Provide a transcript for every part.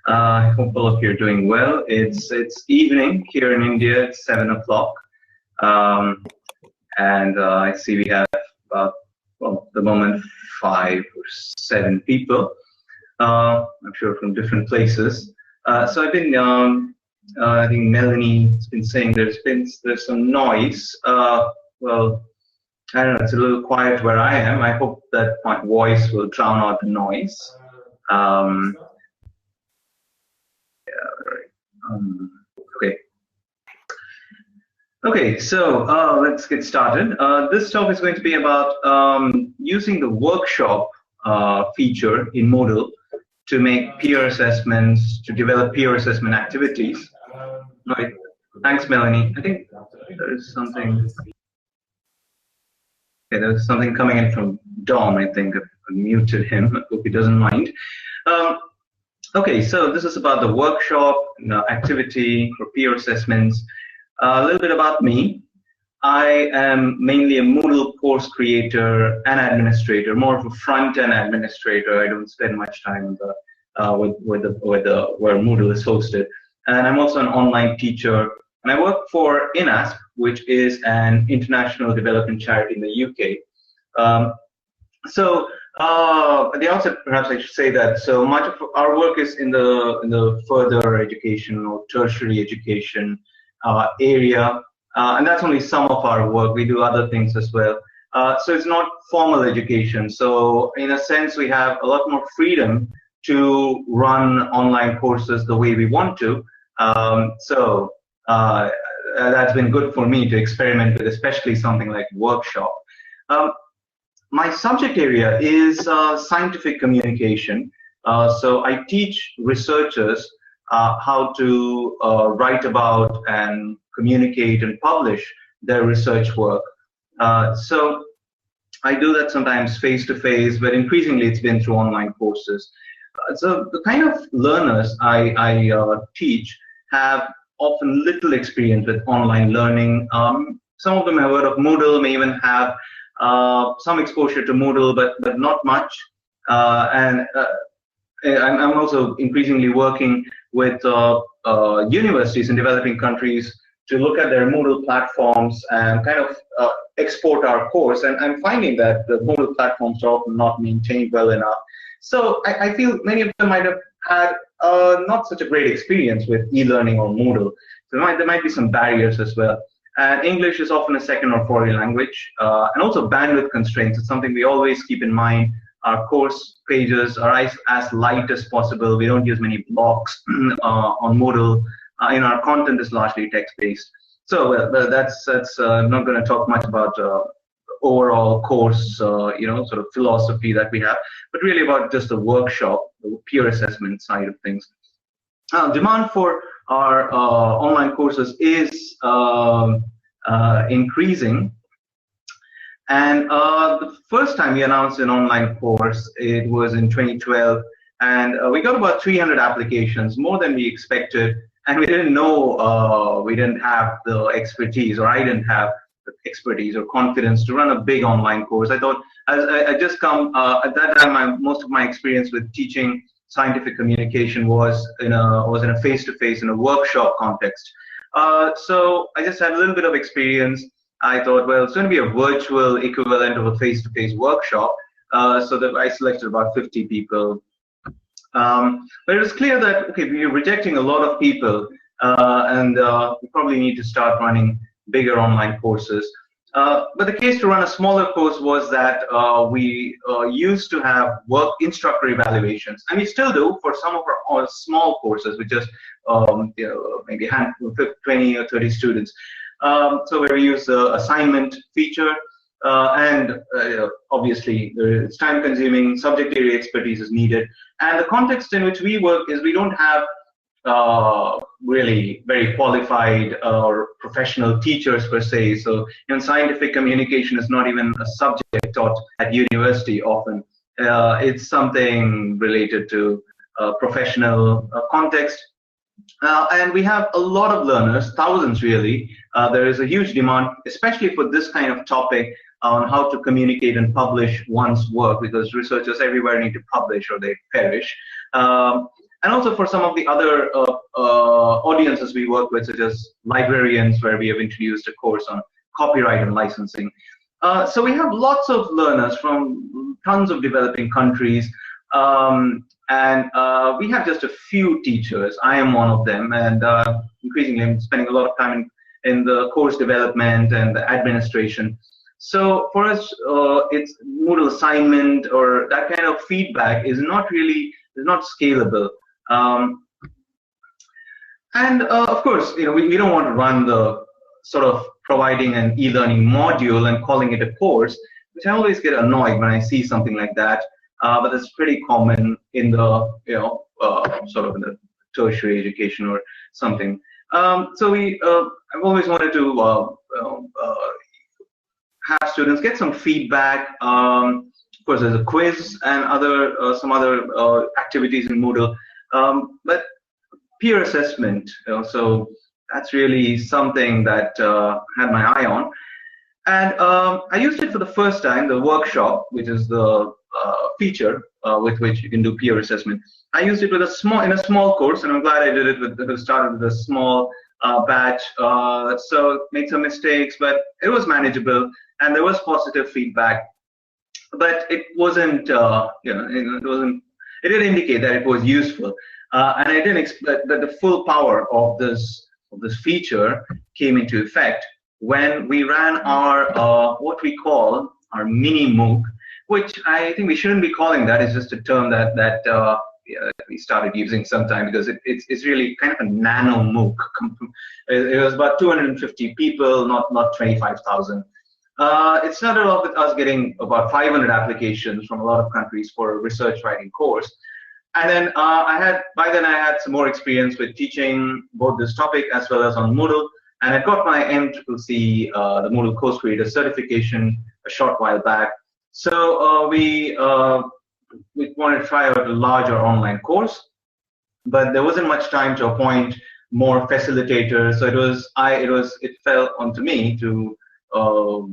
I hope all of you are doing well. It's evening here in India. It's 7 o'clock, and I see we have about, well, at the moment 5 or 7 people. I'm sure from different places. So I've been, I think Melanie's been saying there's some noise. Well, I don't know. It's a little quiet where I am. I hope that my voice will drown out the noise. Okay. Okay, so let's get started. This talk is going to be about using the workshop feature in Moodle to make peer assessments, to develop peer assessment activities. Right. Thanks, Melanie. I think there is something. Okay, there's something coming in from Dom. I think I muted him. I hope he doesn't mind. Okay, so this is about the workshop activity for peer assessments. A little bit about me. I am mainly a Moodle course creator and administrator, more of a front-end administrator. I don't spend much time where Moodle is hosted. And I'm also an online teacher. And I work for INASP, which is an international development charity in the UK. At the outset, perhaps I should say that so much of our work is in the further education or tertiary education area, and that's only some of our work. We do other things as well. So it's not formal education. So in a sense, we have a lot more freedom to run online courses the way we want to. That's been good for me to experiment with, especially something like workshop. My subject area is scientific communication. So I teach researchers how to write about and communicate and publish their research work. So I do that sometimes face-to-face, but increasingly it's been through online courses. So the kind of learners I teach have often little experience with online learning. Some of them have heard of Moodle, may even have some exposure to Moodle, but not much. I'm also increasingly working with universities in developing countries to look at their Moodle platforms and kind of export our course. And I'm finding that the Moodle platforms are often not maintained well enough. So I feel many of them might have had not such a great experience with e-learning or Moodle. So there might be some barriers as well. And English is often a second or foreign language, and also bandwidth constraints. It's something we always keep in mind. Our course pages are as light as possible. We don't use many blocks on Moodle. Our content is largely text-based. So that's I'm not going to talk much about overall course, sort of philosophy that we have, but really about just the workshop, the peer assessment side of things. Demand for our online courses is increasing. And the first time we announced an online course, it was in 2012. And we got about 300 applications, more than we expected. And we didn't know, we didn't have the expertise, or I didn't have the expertise or confidence to run a big online course. I thought, I just come, at that time, most of my experience with teaching scientific communication was in a face-to-face, in a workshop context. So I just had a little bit of experience. I thought, well, it's going to be a virtual equivalent of a face-to-face workshop. So that I selected about 50 people. But it was clear that, okay, we are rejecting a lot of people, and we probably need to start running bigger online courses. But the case to run a smaller course was that we used to have work instructor evaluations, and we still do for some of our small courses with just maybe 20 or 30 students. So where we use the assignment feature, and obviously it's time-consuming, subject area expertise is needed, and the context in which we work is we don't have really very qualified or professional teachers per se. So scientific communication is not even a subject taught at university often. It's something related to professional context. And we have a lot of learners, thousands really. There is a huge demand, especially for this kind of topic on how to communicate and publish one's work, because researchers everywhere need to publish or they perish. and also for some of the other audiences we work with, such as librarians, where we have introduced a course on copyright and licensing. So we have lots of learners from tons of developing countries, and we have just a few teachers. I am one of them, and increasingly I'm spending a lot of time in the course development and the administration. So for us, it's Moodle assignment or that kind of feedback is not scalable. And of course, we don't want to run the sort of providing an e-learning module and calling it a course, which I always get annoyed when I see something like that. But that's pretty common in the sort of in the tertiary education or something. So I've always wanted to have students get some feedback. Of course, there's a quiz and some other activities in Moodle, but peer assessment. So that's really something that I had my eye on, and I used it for the first time. The workshop, which is the feature with which you can do peer assessment. I used it in a small course, and I'm glad I did it started with a small batch. So made some mistakes, but it was manageable, and there was positive feedback. But it wasn't, it did indicate that it was useful, and I didn't expect that the full power of this feature came into effect when we ran our what we call our mini MOOC, which I think we shouldn't be calling that. It's just a term that we started using sometime, because it's really kind of a nano MOOC. It was about 250 people, not 25,000. It started off with us getting about 500 applications from a lot of countries for a research writing course. And then by then I had some more experience with teaching both this topic as well as on Moodle. And I got my MCCC, the Moodle Course Creator certification, a short while back. So we wanted to try out a larger online course, but there wasn't much time to appoint more facilitators. So it fell onto me to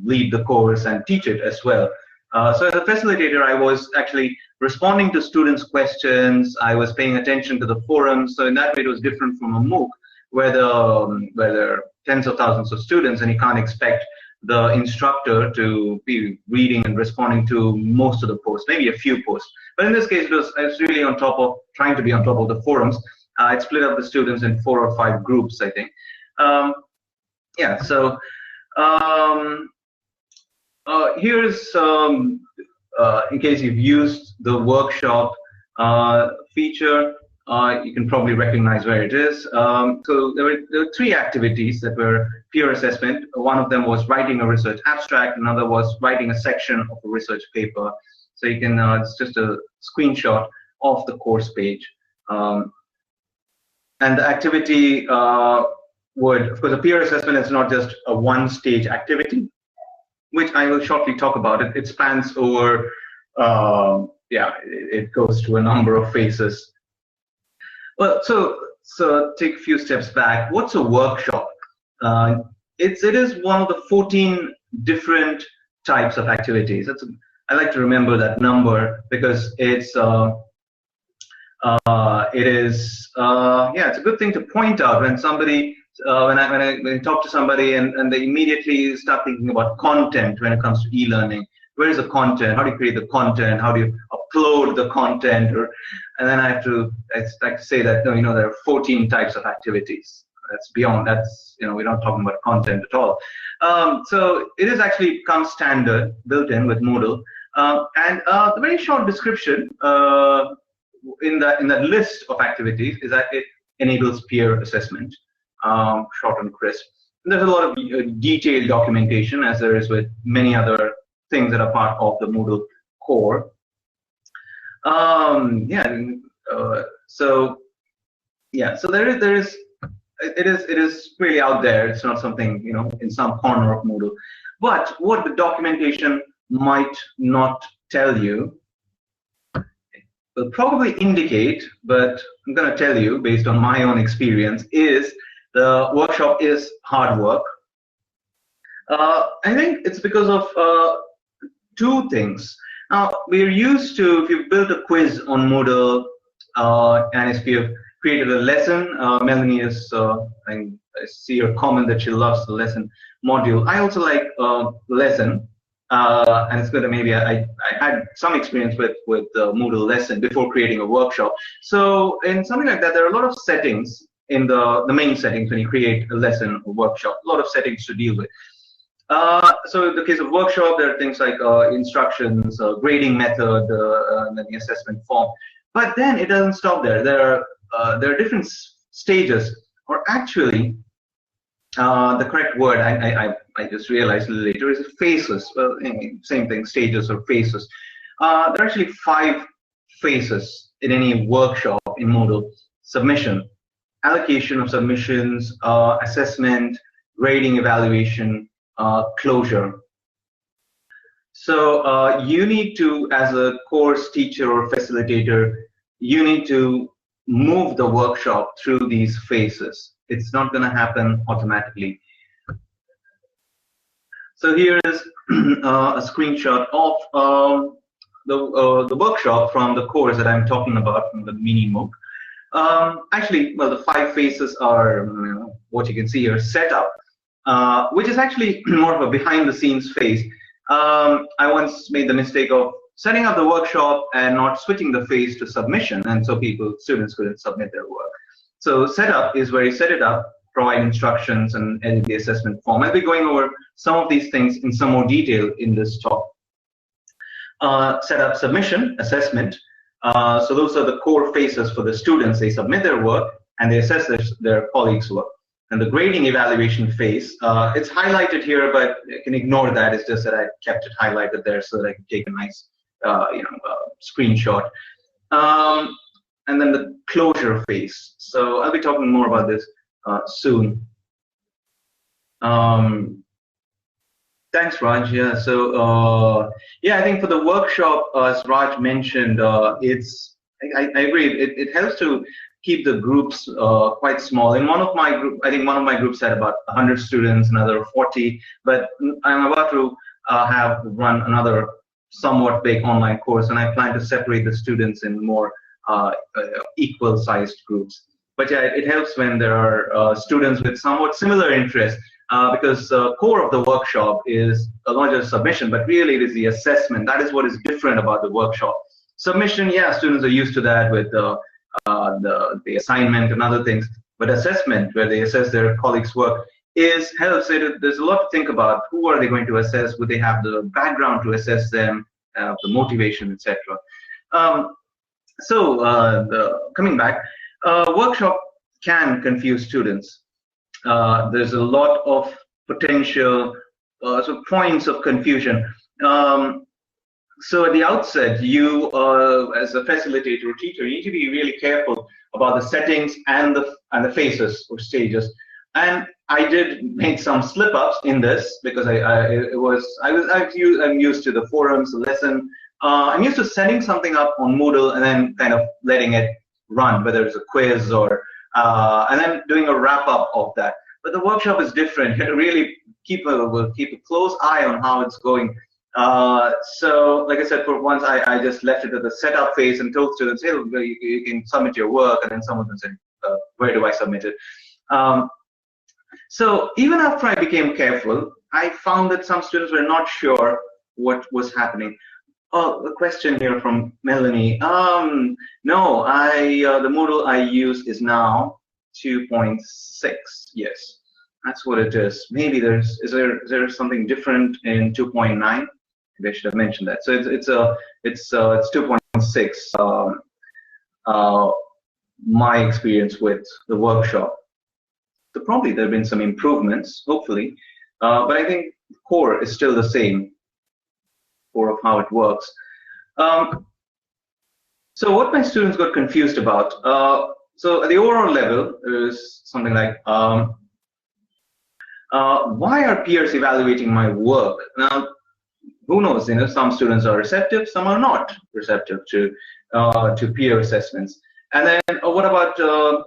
lead the course and teach it as well. So as a facilitator, I was actually responding to students' questions. I was paying attention to the forums. So in that way, it was different from a MOOC, where there are tens of thousands of students, and you can't expect the instructor to be reading and responding to most of the posts, maybe a few posts. But in this case, I was really trying to be on top of the forums. I'd split up the students in 4 or 5 groups, I think. So here's, in case you've used the workshop feature, you can probably recognize where it is. So there were 3 activities that were peer assessment. One of them was writing a research abstract. Another was writing a section of a research paper. So you can, it's just a screenshot of the course page. And the activity of course, a peer assessment is not just a one-stage activity, which I will shortly talk about. It spans over, it goes to a number of phases. Well, so take a few steps back. What's a workshop? It is one of the 14 different types of activities. I like to remember that number because it's a good thing to point out when somebody when I talk to somebody and they immediately start thinking about content when it comes to e-learning. Where is the content? How do you create the content? How do you upload the content? And then I like to say that there are 14 types of activities. That's beyond. We're not talking about content at all. So it is actually comes standard built in with Moodle. And the very short description in that list of activities is that it enables peer assessment, short and crisp. And there's a lot of detailed documentation, as there is with many other things that are part of the Moodle core. So it is really out there. It's not something in some corner of Moodle. But what the documentation might not tell you, it will probably indicate, but I'm going to tell you based on my own experience, is the workshop is hard work. I think it's because of 2 things. Now, we're used to, if you've built a quiz on Moodle, and if you have created a lesson, Melanie is, I see her comment that she loves the lesson module. I also like lesson, and it's good that maybe I had some experience with Moodle lesson before creating a workshop. So in something like that, there are a lot of settings in the main settings when you create a lesson or workshop, a lot of settings to deal with. So in the case of workshop, there are things like instructions, grading method, and then the assessment form. But then it doesn't stop there. There are different stages, or actually, the correct word I just realized later is phases. Well, same thing, stages or phases. There are actually 5 phases in any workshop in Moodle: submission, allocation of submissions, assessment, grading, evaluation, closure. So you need to, as a course teacher or facilitator, you need to move the workshop through these phases. It's not going to happen automatically. So here is a screenshot of the workshop from the course that I'm talking about, from the mini MOOC. Actually, well, the 5 phases are what you can see here: setup, which is actually more of a behind-the-scenes phase. I once made the mistake of setting up the workshop and not switching the phase to submission, and so students couldn't submit their work. So setup is where you set it up, provide instructions, and edit the assessment form. I'll be going over some of these things in some more detail in this talk. Setup, submission, assessment. So those are the core phases for the students. They submit their work and they assess their colleagues' work. And the grading evaluation phase, it's highlighted here, but you can ignore that. It's just that I kept it highlighted there so that I can take a nice screenshot. And then the closure phase. So I'll be talking more about this soon. Thanks, Raj. Yeah. So yeah, I think for the workshop, as Raj mentioned, I agree. It helps to keep the groups quite small. In one of my group, I think one of my groups had about 100 students, another 40. But I'm about to run another somewhat big online course, and I plan to separate the students in more equal-sized groups. But yeah, it helps when there are students with somewhat similar interests, because the core of the workshop is not just submission, but really it is the assessment. That is what is different about the workshop. Submission, yeah, students are used to that with the assignment and other things. But assessment, where they assess their colleagues' work, helps. There's a lot to think about. Who are they going to assess? Would they have the background to assess them, the motivation, etc. Coming back, workshop can confuse students. There's a lot of potential points of confusion. So at the outset, you, as a facilitator or teacher, you need to be really careful about the settings and the phases or stages. And I did make some slip-ups in this because I'm used to the forums, the lesson. I'm used to setting something up on Moodle and then kind of letting it run, whether it's a quiz or and then doing a wrap-up of that. But the workshop is different. You really keep a close eye on how it's going. So, like I said, for once, I just left it at the setup phase and told students, hey, you can submit your work, and then someone said, where do I submit it? So even after I became careful, I found that some students were not sure what was happening. Oh, a question here from Melanie. No, the Moodle I use is now 2.6. Yes, that's what it is. Maybe is there something different in 2.9? Maybe I should have mentioned that. So it's 2.6. My experience with the workshop. So probably there have been some improvements, hopefully, but I think the core is still the same. Core of how it works. So what my students got confused about. So at the overall level, is something like, why are peers evaluating my work? Now, who knows? Some students are receptive, some are not receptive to peer assessments. And then what about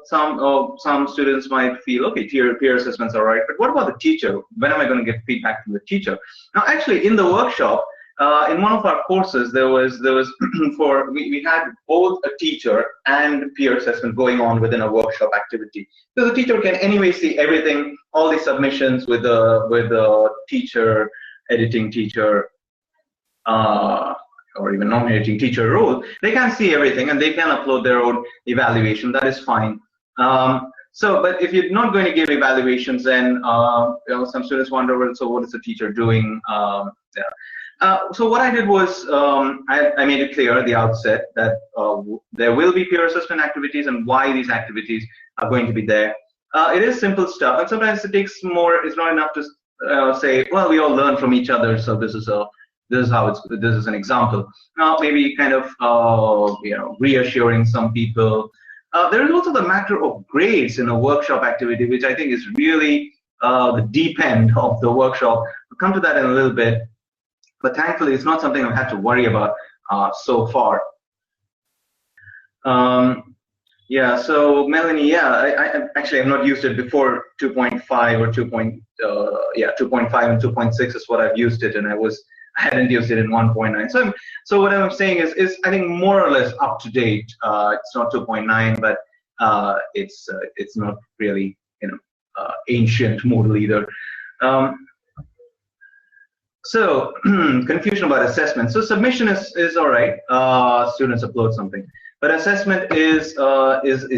some students might feel, okay, peer assessments are right, but what about the teacher? When am I going to get feedback from the teacher? Now, actually, in the workshop, In one of our courses, there was we had both a teacher and peer assessment going on within a workshop activity. So the teacher can anyway see everything, all the submissions with the teacher, editing teacher, or even non-editing teacher role. They can see everything and they can upload their own evaluation. That is fine. But if you're not going to give evaluations, then some students wonder, well, so what is the teacher doing? So what I did was I made it clear at the outset that there will be peer assessment activities and why these activities are going to be there. It is simple stuff, and sometimes it takes more. It's not enough to say, well, we all learn from each other, so this is an example. Now maybe kind of reassuring some people. There is also the matter of grades in a workshop activity, which I think is really the deep end of the workshop. We'll come to that in a little bit, but thankfully it's not something I've had to worry about so far. So Melanie, I actually have not used it before 2.5 or 2.5 and 2.6 is what I've used it, and I hadn't used it in 1.9. So what I'm saying is I think more or less up to date. It's not 2.9, but it's not really ancient Moodle either. So confusion about assessment. So submission is all right. Students upload something, but assessment is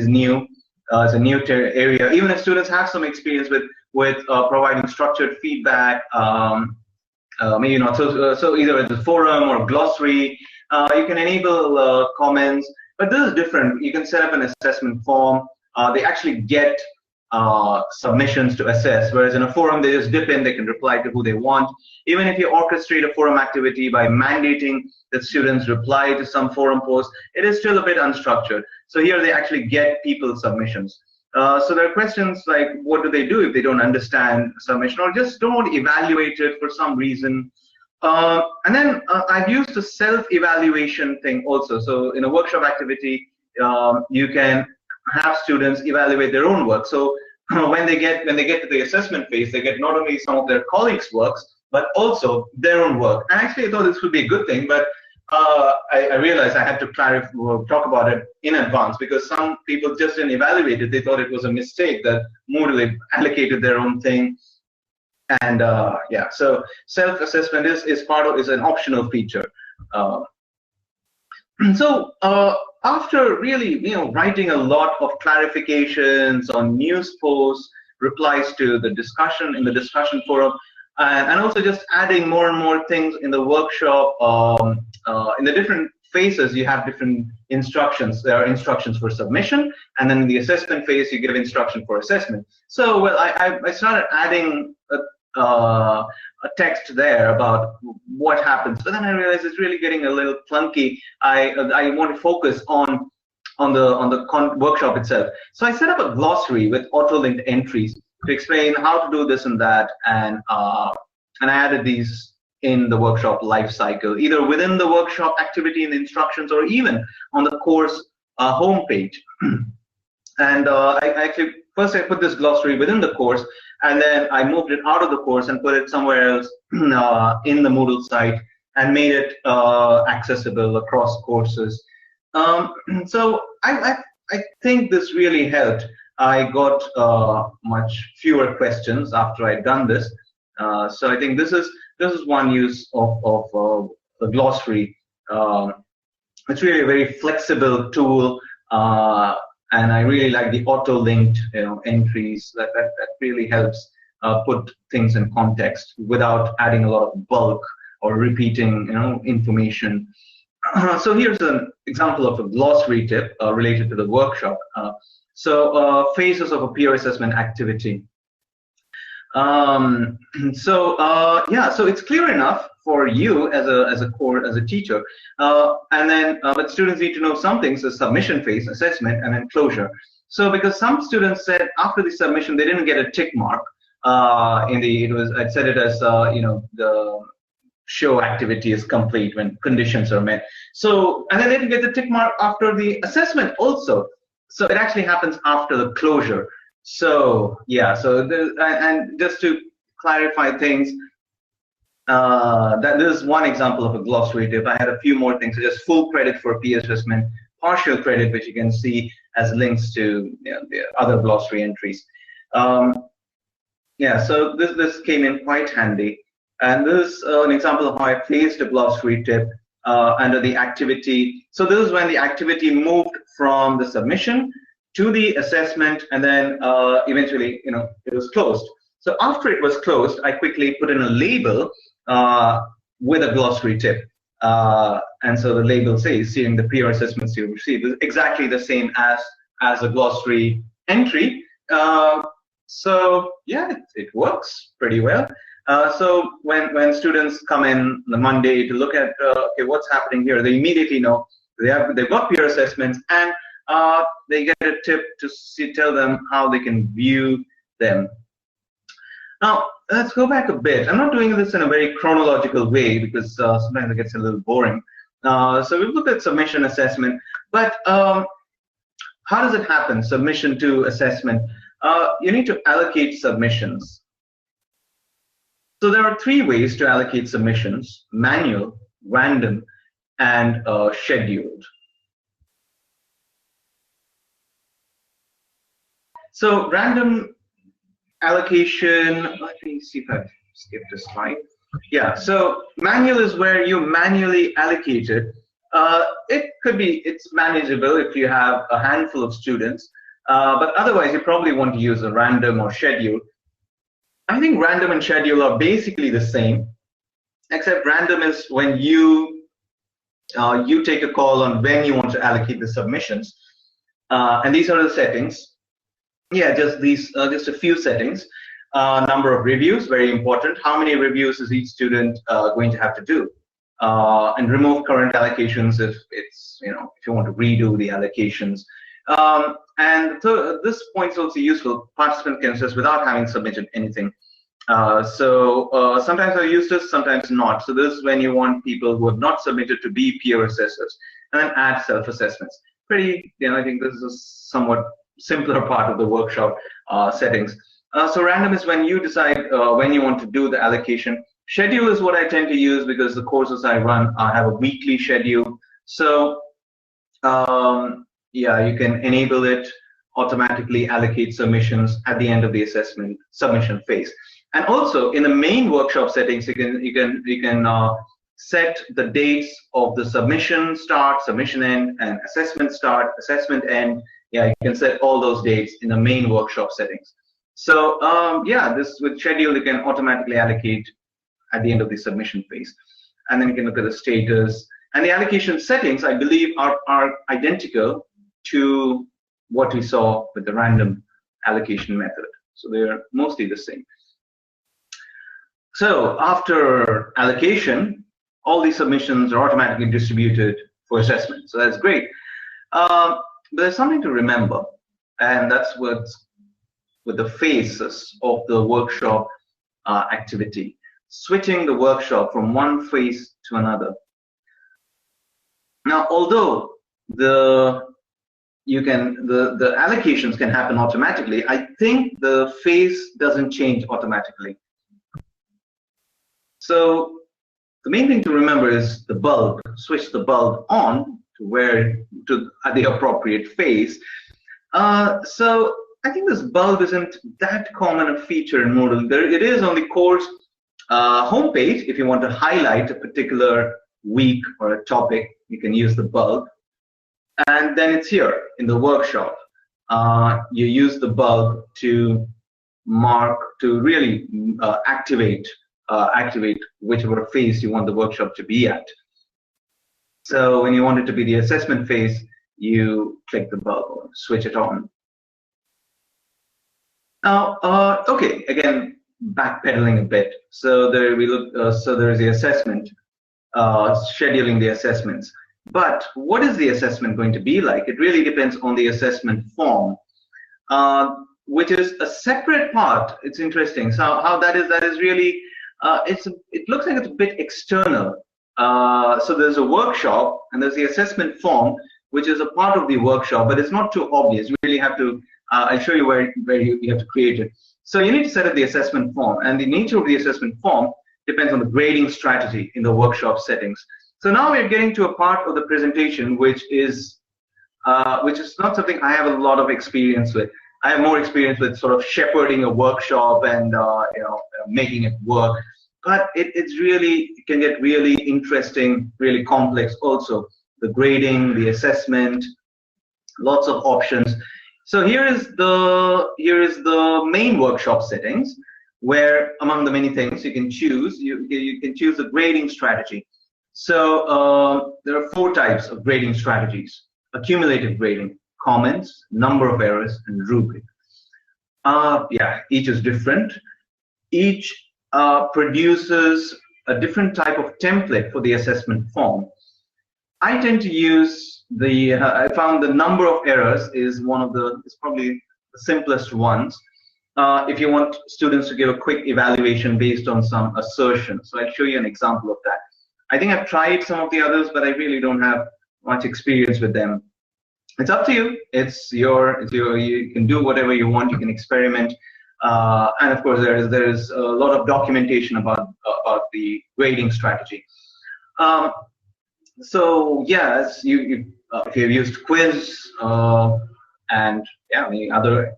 new. It's a new area. Even if students have some experience with providing structured feedback. Maybe not. So either it's a forum or glossary, you can enable comments, but this is different. You can set up an assessment form. They actually get submissions to assess, whereas in a forum, they just dip in, they can reply to who they want. Even if you orchestrate a forum activity by mandating that students reply to some forum post, it is still a bit unstructured. So here they actually get people's submissions. So there are questions like, what do they do if they don't understand submission or just don't evaluate it for some reason? And then I've used a self-evaluation thing also. So in a workshop activity, you can have students evaluate their own work. So when they get to the assessment phase, they get not only some of their colleagues' works, but also their own work. And actually, I thought this would be a good thing, but I realized I had to talk about it in advance because some people just didn't evaluate it. They thought it was a mistake that Moodle allocated their own thing. And so self-assessment is an optional feature. So after really writing a lot of clarifications on news posts, replies to the discussion in the discussion forum, and also just adding more and more things in the workshop. In the different phases, you have different instructions. There are instructions for submission, and then in the assessment phase, you give instruction for assessment. So, well, I started adding a text there about what happens, but then I realized it's really getting a little clunky. I want to focus on the workshop itself. So I set up a glossary with auto-linked entries to explain how to do this and that, and I added these in the workshop life cycle, either within the workshop activity in the instructions or even on the course homepage. And first I put this glossary within the course, and then I moved it out of the course and put it somewhere else in the Moodle site and made it accessible across courses. So I think this really helped. I got much fewer questions after I'd done this. So I think this is one use of the glossary. It's really a very flexible tool, and I really like the auto-linked entries. That really helps put things in context without adding a lot of bulk or repeating information. So here's an example of a glossary tip related to the workshop. Phases of a peer assessment activity. So it's clear enough for you as a teacher, and then but students need to know some things: the submission phase, assessment, and then closure. So because some students said after the submission they didn't get a tick mark I'd set it as the show activity is complete when conditions are met. So and then they didn't get the tick mark after the assessment also. So it actually happens after the closure. So yeah, and just to clarify things, That is one example of a glossary tip. I had a few more things, such as full credit for peer assessment, partial credit, which you can see as links to the other glossary entries. Yeah, so this came in quite handy. And this is an example of how I placed a glossary tip under the activity. So this is when the activity moved from the submission to the assessment, and then eventually, it was closed. So after it was closed, I quickly put in a label with a glossary tip. And so the label says, seeing the peer assessments you received, is exactly the same as a glossary entry. So yeah, it works pretty well. So when students come in on the Monday to look at okay, what's happening here, they immediately know they've got peer assessments, and they get a tip to tell them how they can view them. Now let's go back a bit. I'm not doing this in a very chronological way because sometimes it gets a little boring. So we've looked at submission, assessment, but how does it happen? Submission to assessment. You need to allocate submissions. So there are 3 ways to allocate submissions: manual, random, and scheduled. So random allocation, let me see if I've skipped a slide. Yeah, so manual is where you manually allocate it. It's manageable if you have a handful of students, but otherwise you probably want to use a random or schedule. I think random and schedule are basically the same, except random is when you take a call on when you want to allocate the submissions, and these are the settings. Yeah, just a few settings. Number of reviews, very important. How many reviews is each student going to have to do? And remove current allocations if it's if you want to redo the allocations. And this point is also useful. Participant can assess without having submitted anything. So sometimes I use this, sometimes not. So this is when you want people who have not submitted to be peer assessors, and then add self-assessments. I think this is a somewhat simpler part of the workshop settings. So random is when you decide when you want to do the allocation. Schedule is what I tend to use because the courses I run have a weekly schedule. So yeah, you can enable it, automatically allocate submissions at the end of the submission phase. And also in the main workshop settings, you can set the dates of the submission start, submission end, and assessment start, assessment end. Yeah, you can set all those dates in the main workshop settings. So yeah, this with schedule, you can automatically allocate at the end of the submission phase. And then you can look at the status. And the allocation settings, I believe, are identical to what we saw with the random allocation method. So they're mostly the same. So after allocation, all these submissions are automatically distributed for assessment. So that's great. But there's something to remember, and that's what's with the phases of the workshop activity. Switching the workshop from one phase to another. Now, although the allocations can happen automatically, I think the phase doesn't change automatically. So the main thing to remember is the bulb. Switch the bulb on to the appropriate phase. So I think this bulb isn't that common a feature in Moodle. It is on the course homepage. If you want to highlight a particular week or a topic, you can use the bulb. And then it's here in the workshop. You use the bulb to really activate whichever phase you want the workshop to be at. So when you want it to be the assessment phase, you click the bulb or switch it on. Now, okay, again, backpedaling a bit. So there we look. So there is the assessment, scheduling the assessments. But what is the assessment going to be like? It really depends on the assessment form, which is a separate part. It's interesting. So how that is really, it looks like it's a bit external. So there's a workshop and there's the assessment form, which is a part of the workshop, but it's not too obvious. You really have to, I'll show you where you have to create it. So you need to set up the assessment form, and the nature of the assessment form depends on the grading strategy in the workshop settings. So now we're getting to a part of the presentation which is not something I have a lot of experience with. I have more experience with sort of shepherding a workshop and making it work. But it's really, it can get really interesting, really complex also. The grading, the assessment, lots of options. So here is the main workshop settings, where among the many things you can choose, you can choose a grading strategy. So there are 4 types of grading strategies: accumulative grading, comments, number of errors, and rubric. Each is different. Each produces a different type of template for the assessment form. I tend to use I found the number of errors is probably the simplest ones. If you want students to give a quick evaluation based on some assertions. So I'll show you an example of that. I think I've tried some of the others, but I really don't have much experience with them. It's up to you. You can do whatever you want. You can experiment. And of course, there is a lot of documentation about the grading strategy. So yes, if you've used quiz and many other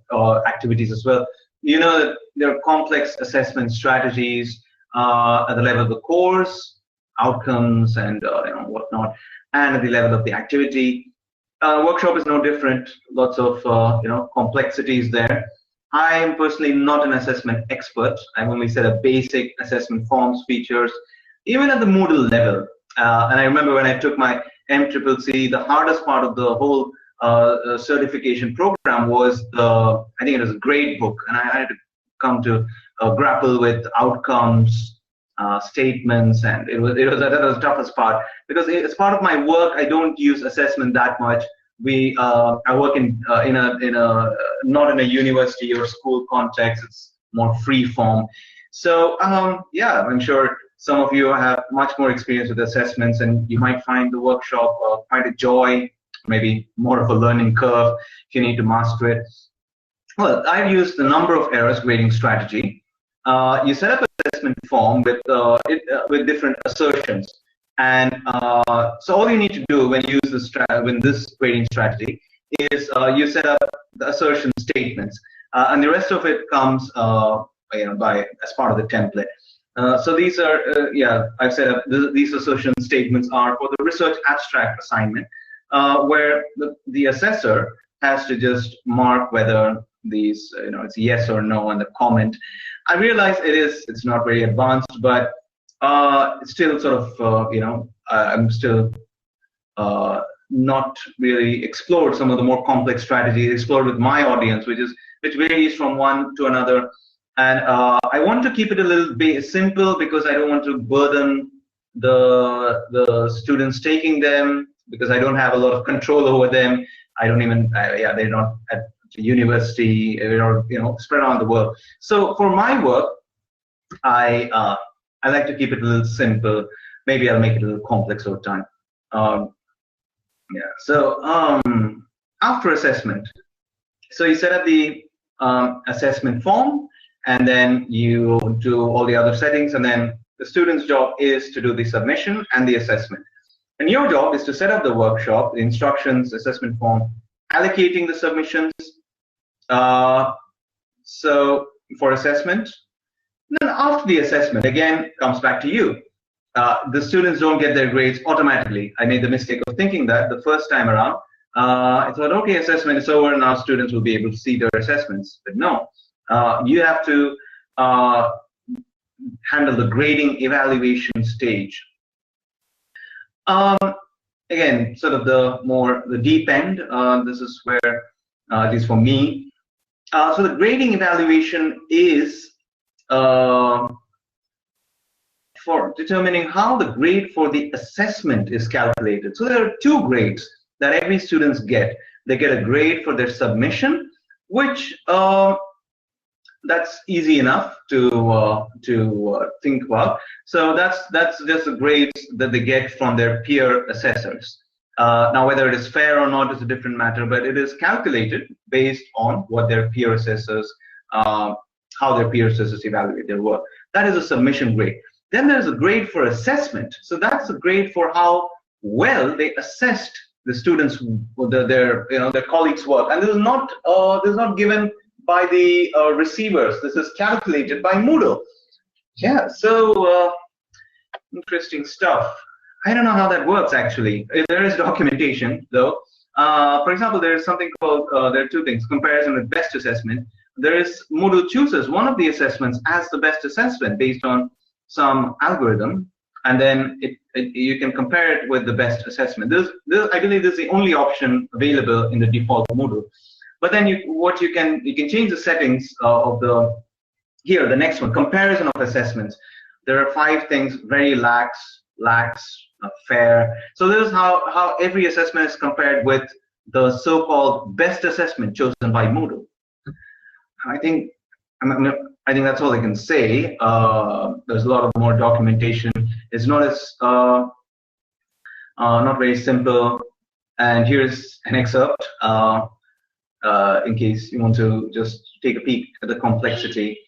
activities as well, you know that there are complex assessment strategies at the level of the course, outcomes, and whatnot, and at the level of the activity. Workshop is no different. Lots of complexities there. I am personally not an assessment expert. I've only set up basic assessment forms, features, even at the Moodle level. And I remember when I took my MCCC, the hardest part of the whole certification program was I think it was a grade book, and I had to come to grapple with outcomes, statements, and that was the toughest part, because as part of my work, I don't use assessment that much. I work in not in a university or school context. It's more free form. So I'm sure some of you have much more experience with assessments, and you might find the workshop quite a joy, maybe more of a learning curve if you need to master it. Well, I've used the number of errors grading strategy. You set up an assessment form with different assertions, and so all you need to do when you use this grading strategy is you set up the assertion statements, and the rest of it comes as part of the template. So these are I've set up these assertion statements are for the research abstract assignment, where the assessor has to just mark whether these it's yes or no on the comment. I realize it's not very advanced, but it's still sort of I'm still not really explored some of the more complex strategies explored with my audience, which varies from one to another. And I want to keep it a little bit simple, because I don't want to burden the students taking them, because I don't have a lot of control over them. I don't even they're not at the university or spread around the world. So for my work, I like to keep it a little simple. Maybe I'll make it a little complex over time. So after assessment, so you set up the assessment form, and then you do all the other settings, and then the student's job is to do the submission and the assessment. And your job is to set up the workshop, the instructions, assessment form, allocating the submissions. So for assessment, then after the assessment, again, comes back to you. The students don't get their grades automatically. I made the mistake of thinking that the first time around. I thought, okay, assessment is over, now students will be able to see their assessments. But no, you have to handle the grading evaluation stage. Again, sort of the deep end. This is where, at least for me, so the grading evaluation is for determining how the grade for the assessment is calculated. So there are 2 grades that every students get. They get a grade for their submission, which that's easy enough to think about. So that's just the grades that they get from their peer assessors. Now, whether it is fair or not is a different matter, but it is calculated based on what their peer assessors, how their peer assessors evaluate their work. That is a submission grade. Then there's a grade for assessment. So that's a grade for how well they assessed the students, their colleagues' work, and this is not given by the receivers. This is calculated by Moodle. Yeah, so interesting stuff. I don't know how that works actually. There is documentation though. For example, there is something called, there are two things, comparison with best assessment. There is Moodle chooses one of the assessments as the best assessment based on some algorithm, and then you can compare it with the best assessment. I believe this is the only option available in the default Moodle. But then you can change the settings of the next one, comparison of assessments. There are 5 things: very lax, fair. So this is how every assessment is compared with the so-called best assessment chosen by Moodle. I think that's all I can say. There's a lot of more documentation. It's not as not very simple. And here's an excerpt in case you want to just take a peek at the complexity.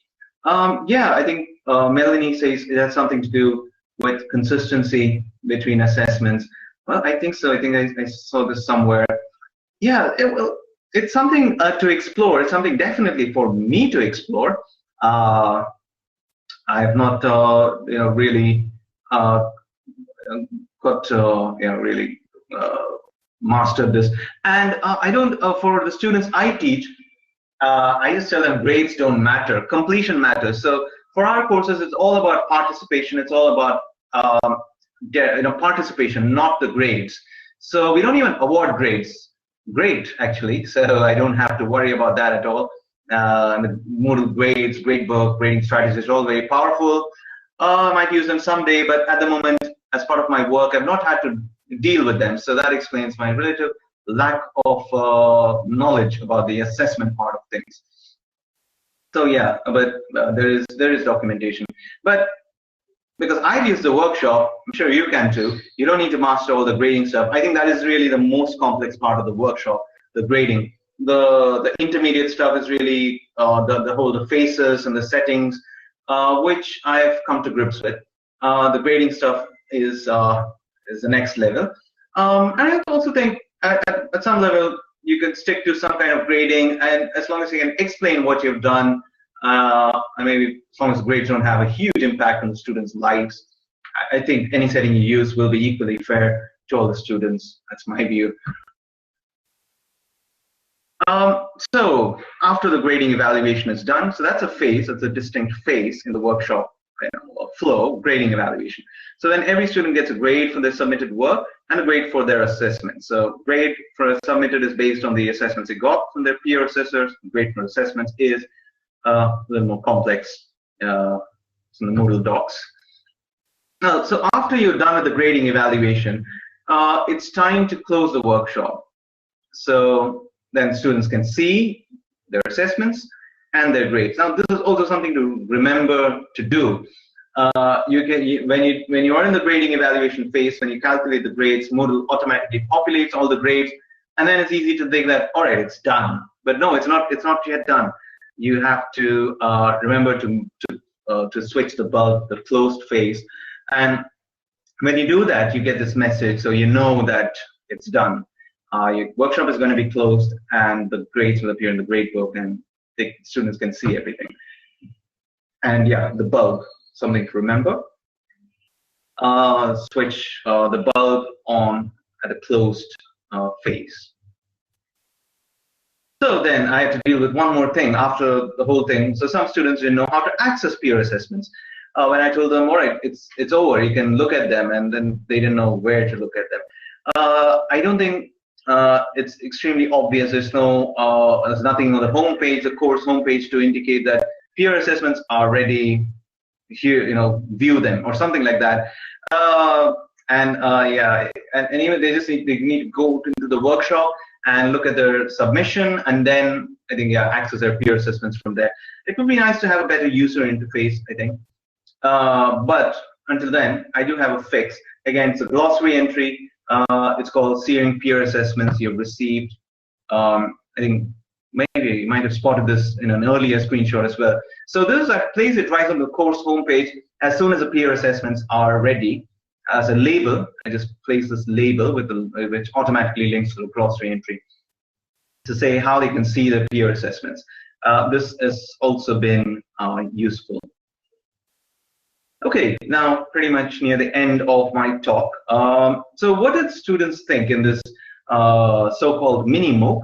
Yeah, I think Melanie says it has something to do with consistency between assessments. Well, I think so. I think I saw this somewhere. Yeah, it's something to explore. It's something definitely for me to explore. I have not, really got, really mastered this. And I don't. For the students I teach, I just tell them grades don't matter. Completion matters. So for our courses, it's all about participation. It's all about participation, not the grades. So we don't even award grades. Great, actually. So I don't have to worry about that at all. The Moodle grades, gradebook, grading strategies are all very powerful. I might use them someday, but at the moment, as part of my work, I've not had to deal with them. So that explains my relative lack of knowledge about the assessment part of things. So yeah, but there is documentation. But because I've used the workshop, I'm sure you can too. You don't need to master all the grading stuff. I think that is really the most complex part of the workshop, the grading. The intermediate stuff is really the faces and the settings, which I've come to grips with. The grading stuff is the next level. And I also think at some level you could stick to some kind of grading, and as long as you can explain what you've done, and maybe as long as the grades don't have a huge impact on the students' lives, I think any setting you use will be equally fair to all the students. That's my view. So after the grading evaluation is done, so that's a phase, that's a distinct phase in the workshop flow, grading evaluation. So then every student gets a grade for their submitted work and a grade for their assessment. So grade for submitted is based on the assessments they got from their peer assessors. Grade for assessments is a little more complex in the Moodle docs. Now, so after you're done with the grading evaluation, it's time to close the workshop. So then students can see their assessments and their grades. Now, this is also something to remember to do. When you are in the grading evaluation phase, when you calculate the grades, Moodle automatically populates all the grades, and then it's easy to think that, all right, it's done. But no, it's not yet done. You have to remember to switch the bulb, the closed phase, and when you do that, you get this message, so you know that it's done. Your workshop is going to be closed, and the grades will appear in the gradebook, and the students can see everything. And yeah, the bulb, something to remember. Switch the bulb on at the closed phase. So then I had to deal with one more thing after the whole thing. So some students didn't know how to access peer assessments. When I told them, all right, it's over, you can look at them, and then they didn't know where to look at them. I don't think it's extremely obvious. There's nothing on the homepage, the course homepage, to indicate that peer assessments are ready. Here, view them or something like that. Yeah, and even they need to go into the workshop and look at their submission, and then I think access their peer assessments from there. It would be nice to have a better user interface, I think. But until then, I do have a fix. Again, it's a glossary entry. It's called Searing Peer Assessments You've Received. I think maybe you might have spotted this in an earlier screenshot as well. So this I place it right on the course homepage as soon as the peer assessments are ready. As a label, I just place this label with which automatically links to the glossary entry to say how they can see the peer assessments. This has also been useful. Okay, now pretty much near the end of my talk. So what did students think in this so-called mini MOOC?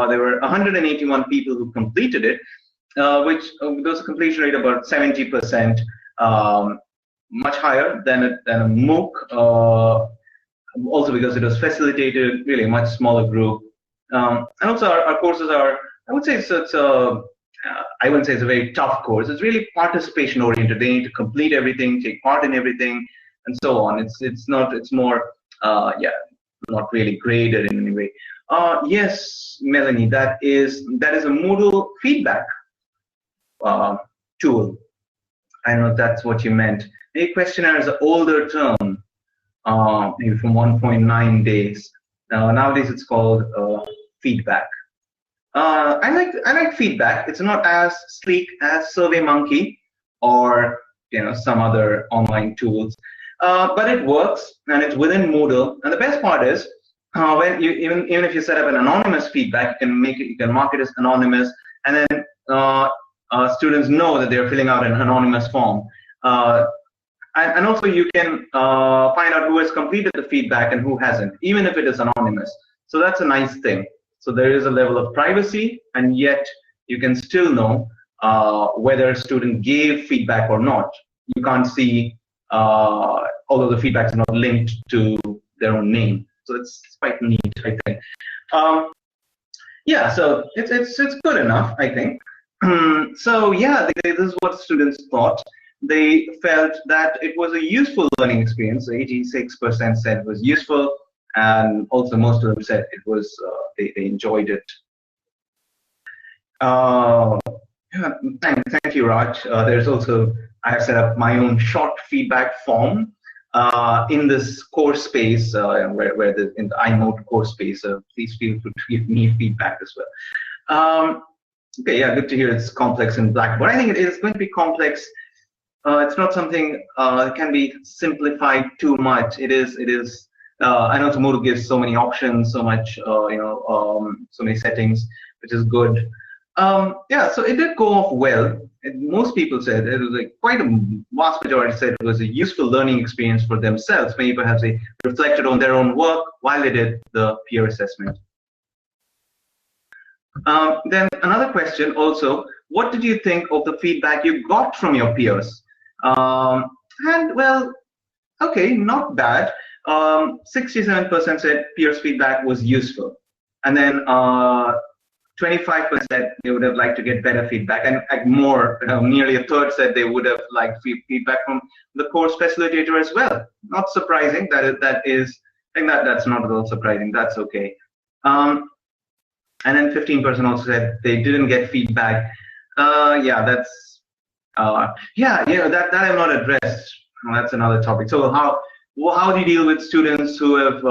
There were 181 people who completed it, which there was a completion rate about 70%, much higher than a MOOC, also because it was facilitated, really a much smaller group. And also our courses are, I would say it's I wouldn't say it's a very tough course. It's really participation oriented. They need to complete everything, take part in everything, and so on. It's more not really graded in any way. Yes, Melanie, that is a Moodle feedback tool. I don't know if that's what you meant. A questionnaire is an older term, maybe from 1.9 days. Nowadays it's called feedback. I like feedback. It's not as sleek as SurveyMonkey or some other online tools, but it works and it's within Moodle. And the best part is when you even if you set up an anonymous feedback, you can mark it as anonymous, and then students know that they're filling out an anonymous form. And also you can find out who has completed the feedback and who hasn't, even if it is anonymous. So that's a nice thing. So there is a level of privacy, and yet you can still know whether a student gave feedback or not. You can't see, although the feedback is not linked to their own name. So it's quite neat, I think. Yeah, so it's good enough, I think. So yeah, this is what students thought. They felt that it was a useful learning experience. 86% said it was useful, and also most of them said it was they enjoyed it. Yeah, thank you, Raj. There's also, I have set up my own short feedback form in this course space, in the iMoot course space. Please feel free to give me feedback as well. Okay, yeah, good to hear it's complex in Blackboard. I think it is going to be complex. It's not something that can be simplified too much. It is. I know Moodle gives so many options, so much, so many settings, which is good. Yeah, so it did go off well. Most people said it was quite a vast majority said it was a useful learning experience for themselves. Maybe perhaps they reflected on their own work while they did the peer assessment. Then another question also, what did you think of the feedback you got from your peers? And well, okay, not bad. 67% said peers feedback was useful, and then 25% they would have liked to get better feedback, and more, nearly a third said they would have liked feedback from the course facilitator as well. Not surprising. I think that's not at all surprising. That's okay. And then 15% also said they didn't get feedback. Yeah, that's that I have not addressed. That's another topic. So how do you deal with students who have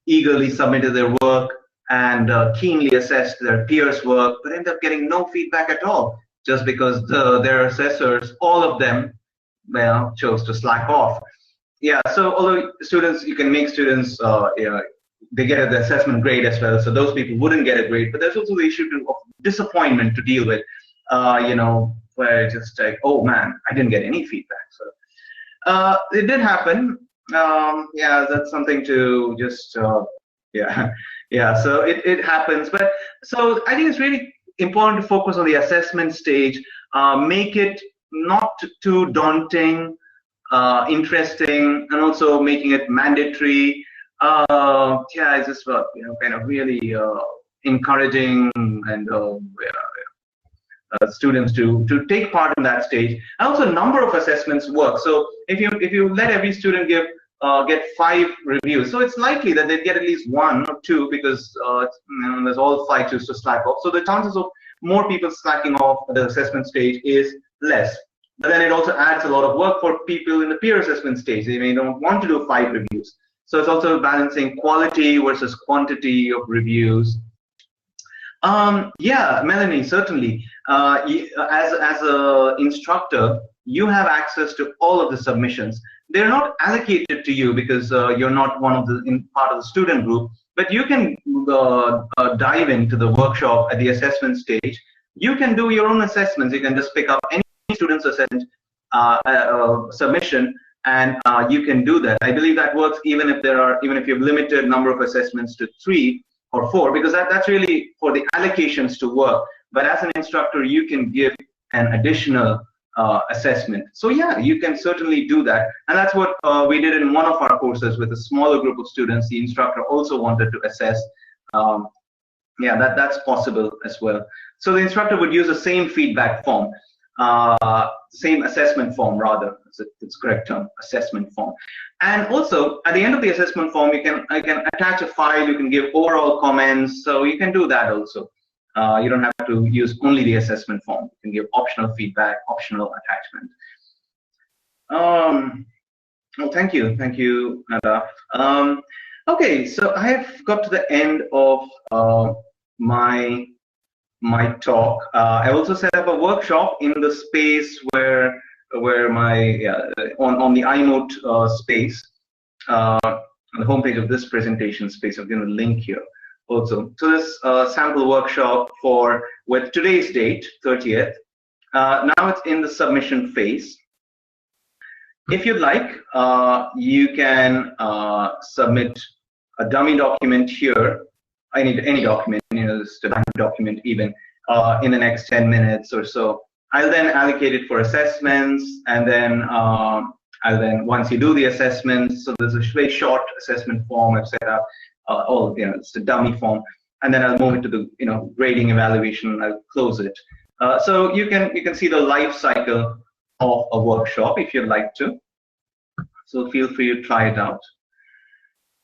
eagerly submitted their work and keenly assessed their peers' work, but end up getting no feedback at all, just because their assessors, all of them, chose to slack off? Yeah. So although you can make students, they get the assessment grade as well, so those people wouldn't get a grade. But there's also the issue of disappointment to deal with, where it's just like, oh man, I didn't get any feedback. So it did happen. Yeah, that's something to just, so it happens. But so I think it's really important to focus on the assessment stage, make it not too daunting, interesting, and also making it mandatory. It's just about, kind of really encouraging and students to take part in that stage. And also, a number of assessments work. So if you let every student get 5 reviews, so it's likely that they get at least 1 or 2, because there's all 5 choose to slack off. So the chances of more people slacking off at the assessment stage is less. But then it also adds a lot of work for people in the peer assessment stage. They may don't want to do 5 reviews. So it's also balancing quality versus quantity of reviews. Yeah, Melanie, certainly. As a instructor, you have access to all of the submissions. They're not allocated to you because you're not one of the part of the student group, but you can dive into the workshop at the assessment stage. You can do your own assessments. You can just pick up any student's assessment submission, and you can do that. I believe that works even if you've limited number of assessments to 3 or 4, because that's really for the allocations to work. But as an instructor, you can give an additional assessment. So yeah, you can certainly do that. And that's what we did in one of our courses with a smaller group of students. The instructor also wanted to assess. Yeah, that's possible as well. So the instructor would use the same feedback form, same assessment form rather. It's correct term, assessment form. And also at the end of the assessment form, I can attach a file. You can give overall comments. So you can do that also. You don't have to use only the assessment form. You can give optional feedback, optional attachment. Well, thank you, Nada. Okay, so I have got to the end of my talk. I also set up a workshop in the space where my on the iMoot space, on the homepage of this presentation space. I've given a link here also. So this sample workshop with today's date, 30th. Now it's in the submission phase. If you'd like, you can submit a dummy document here. Any document, just a dummy document even, in the next 10 minutes or so. I'll then allocate it for assessments, and then once you do the assessments, so there's a very short assessment form I've set up. It's a dummy form, and then I'll move it to the grading evaluation, and I'll close it. So you can see the life cycle of a workshop if you'd like to. So feel free to try it out.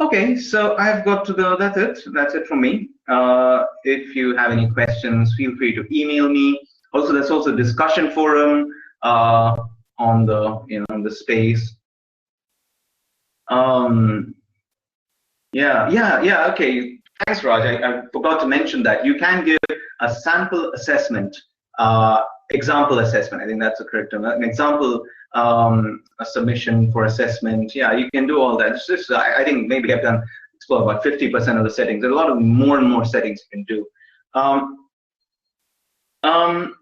Okay, so I've got to go. That's it from me. If you have any questions, feel free to email me. Also, there's also a discussion forum on the space. Yeah. Okay. Thanks, Raj. I forgot to mention that you can give a sample assessment, example assessment. I think that's the correct term. An example, a submission for assessment. Yeah, you can do all that. It's just, I think maybe I've done explore about 50% of the settings. There's a lot of more and more settings you can do.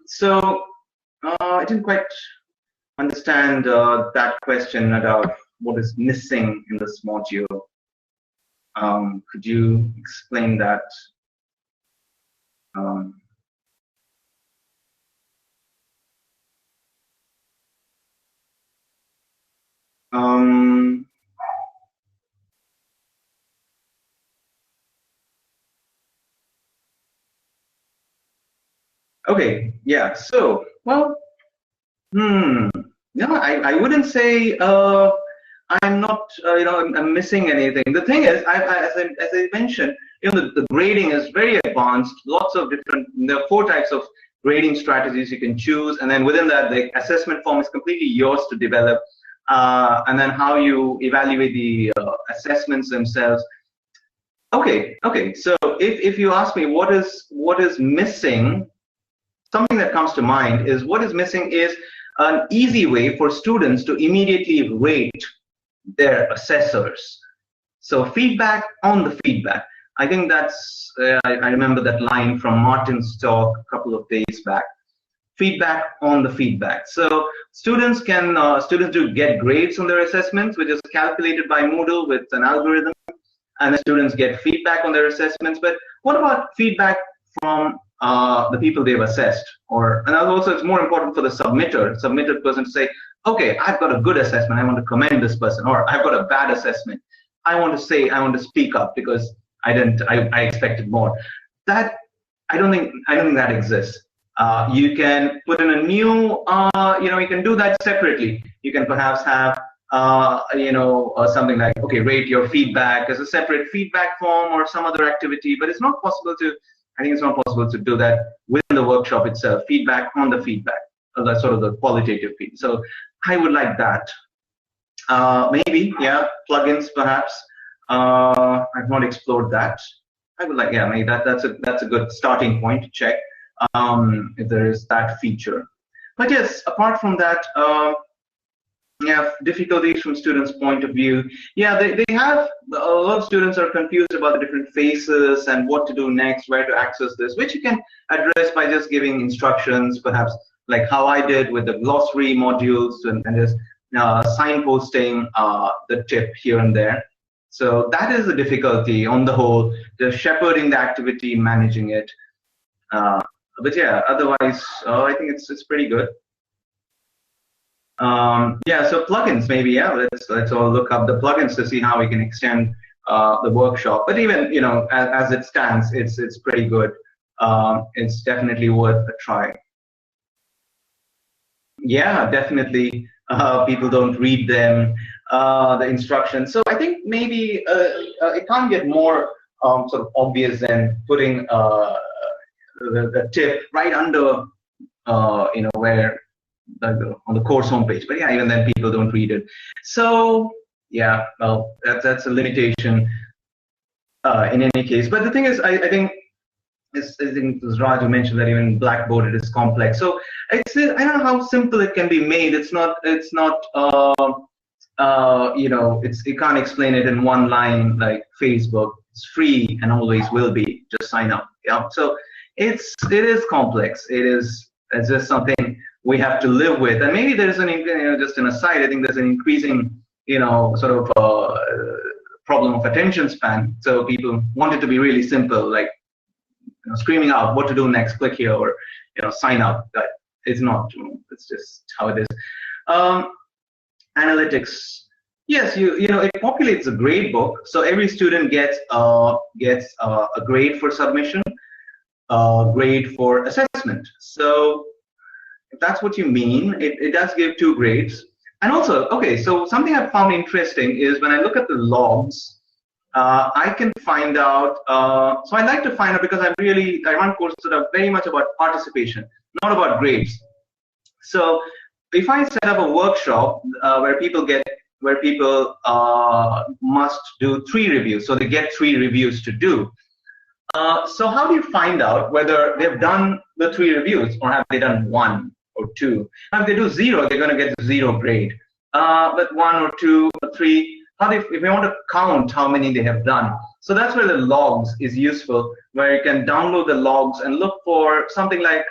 So I didn't quite understand that question about what is missing in this module. Could you explain that? Okay, yeah, so, well, no, I wouldn't say I'm not, I'm missing anything. The thing is, as I mentioned, the grading is very advanced. Lots of different. There are 4 types of grading strategies you can choose, and then within that, the assessment form is completely yours to develop. And then how you evaluate the assessments themselves. Okay. So if you ask me what is missing, something that comes to mind is what is missing is an easy way for students to immediately rate their assessors. So feedback on the feedback. I think that's, I remember that line from Martin's talk a couple of days back. Feedback on the feedback. So students do get grades on their assessments, which is calculated by Moodle with an algorithm, and the students get feedback on their assessments. But what about feedback from the people they've assessed? And also it's more important for the submitted person to say, okay, I've got a good assessment, I want to commend this person, or I've got a bad assessment, I want to speak up because I expected more. That I don't think that exists. You can put in a new, you can do that separately. You can perhaps have, something like, okay, rate your feedback as a separate feedback form or some other activity, but it's not possible to, I think it's not possible to do that within the workshop itself, feedback on the feedback, that's sort of the qualitative feed. So I would like that. Maybe, yeah, plugins perhaps. I've not explored that. I would like, yeah, maybe that's a good starting point to check if there is that feature. But yes, apart from that, yeah, difficulties from students' point of view. Yeah, they have, a lot of students are confused about the different phases and what to do next, where to access this, which you can address by just giving instructions, perhaps like how I did with the glossary modules, and just signposting the tip here and there. So that is the difficulty on the whole, just shepherding the activity, managing it. But yeah, otherwise, I think it's pretty good. Yeah, so plugins maybe, yeah, let's all look up the plugins to see how we can extend the workshop. But even, you know, as it stands, it's pretty good. It's definitely worth a try. Yeah, definitely. People don't read them, the instructions. So I think maybe it can't get more sort of obvious than putting the tip right under, you know, where on the course homepage. But yeah, even then people don't read it. So yeah, well, that's a limitation in any case. But the thing is, I think I think as Raj mentioned that even Blackboard it is complex. So I don't know how simple it can be made. It's not you know, you can't explain it in one line like Facebook. It's free and always will be. Just sign up. Yeah. So it is complex. It's just something we have to live with. And maybe there's just an aside, I think there's an increasing, you know, sort of problem of attention span. So people want it to be really simple, like, you know, screaming out what to do next, click here, or, you know, sign up. That it's not. It's just how it is. Analytics. Yes, you know, it populates a grade book, so every student gets a grade for submission, a grade for assessment. So if that's what you mean, it does give 2 grades. And also, okay, so something I found interesting is when I look at the logs, I can find out, so I like to find out, because I run courses that are very much about participation, not about grades. So if I set up a workshop where people must do 3 reviews, so they get 3 reviews to do. So how do you find out whether they've done the 3 reviews or have they done 1 or 2? Now, if they do 0, they're going to get 0 grade. But 1 or 2 or 3, if we want to count how many they have done. So that's where the logs is useful, where you can download the logs and look for something like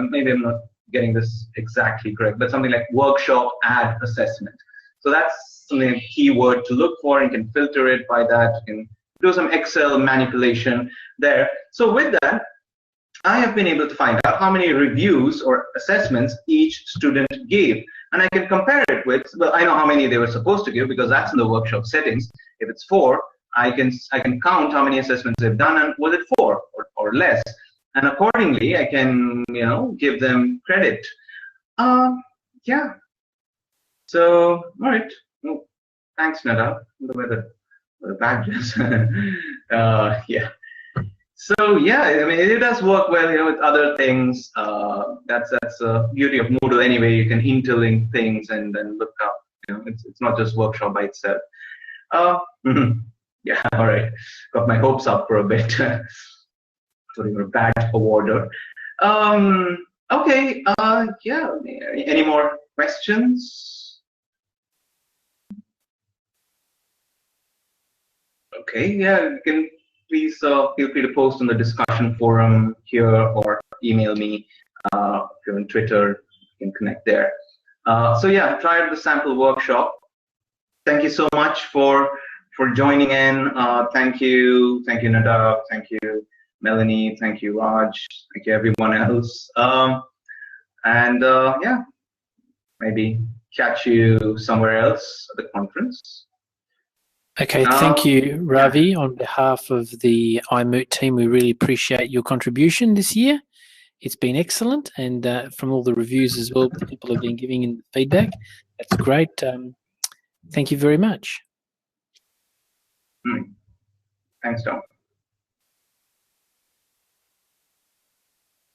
maybe I'm not getting this exactly correct, but something like workshop ad assessment. So that's a keyword to look for, and you can filter it by that. You can do some Excel manipulation there. So with that, I have been able to find out how many reviews or assessments each student gave. And I can compare it with, well, I know how many they were supposed to give because that's in the workshop settings. If it's 4, I can count how many assessments they've done, and was it 4 or less? And accordingly, I can, you know, give them credit. Yeah. So, all right. Well, thanks, Nada, for the badges. Yeah. So yeah, I mean, it does work well, you know, with other things. That's the beauty of Moodle anyway. You can interlink things and then look up. You know, it's not just workshop by itself. Yeah, all right. Got my hopes up for a bit. Putting a badge awarder. Okay. Yeah. Any more questions? Okay. Yeah. You can. Please feel free to post on the discussion forum here or email me. If you're on Twitter, you can connect there. So yeah, try out the sample workshop. Thank you so much for joining in. Thank you, Nadav. Thank you, Melanie. Thank you, Raj. Thank you, everyone else. And yeah, maybe catch you somewhere else at the conference. Okay, thank you, Ravi. Yeah. On behalf of the iMoot team, we really appreciate your contribution this year. It's been excellent, and from all the reviews as well, people have been giving in feedback. That's great. Thank you very much. Thanks, Tom.